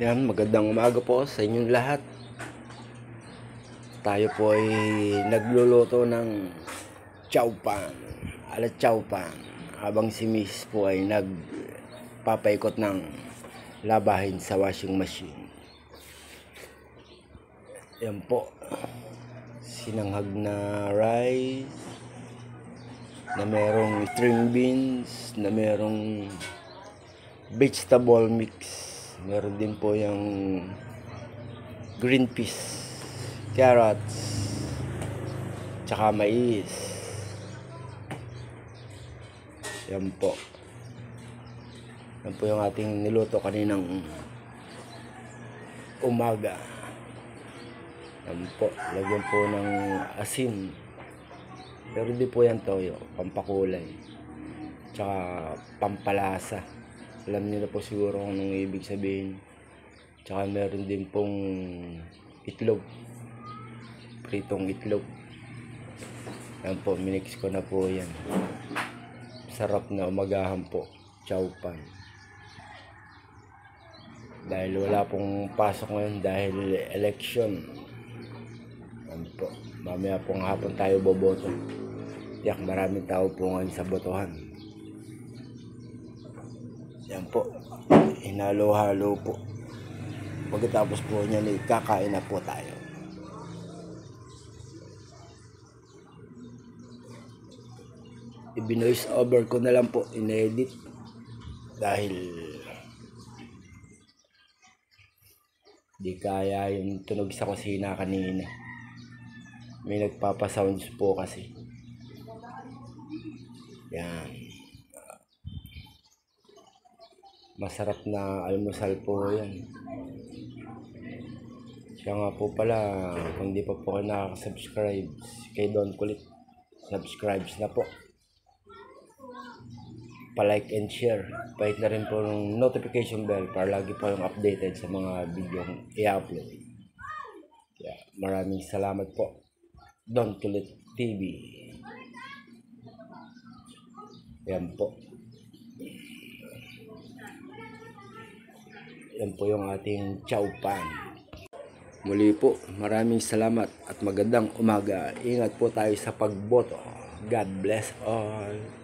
Yan, magandang umaga po sa inyong lahat. Tayo po ay nagluluto ng chowpan, ala chowpan, habang si Miss po ay nagpapaikot ng labahin sa washing machine. Yan po, sinanghag na rice, na merong string beans, na merong vegetable mix. Meron din po yung green peas, carrots, tsaka mais. Yan po. Yan po yung ating niluto kaninang umaga. Yan po. Lagyan po ng asin. Meron din po yan toyo, pampakulay, tsaka pampalasa. Alam niyo na po siguro kung anong ibig sabihin. Tsaka meron din pong itlog, pritong itlog. Yan po, minix ko na po yan. Sarap na umagahan po, chowpan. Dahil wala pong pasok ngayon dahil election. Yan po, mamaya pong hapon tayo boboto. Yak, maraming tao po ngayon sa botohan. Yan po, hinalo-halo po. Pagkatapos po niyan, kakain na po tayo. I-noise over ko na lang po, in-edit. Dahil di kaya yung tunog sa kusina kanina. May nagpapasounds po kasi. Yan. Masarap na almusal po yan. Siya nga po pala, kung di pa po kayo nakaka-subscribe kay Don Kulit, subscribe na po. Pa-like and share. Pahit na rin po ng notification bell para lagi po yung updated sa mga video i-upload. Yeah, maraming salamat po, Don Kulit TV. Yan po. Yan po yung ating chowpan. Muli po, maraming salamat at magandang umaga. Ingat po tayo sa pagboto. God bless all.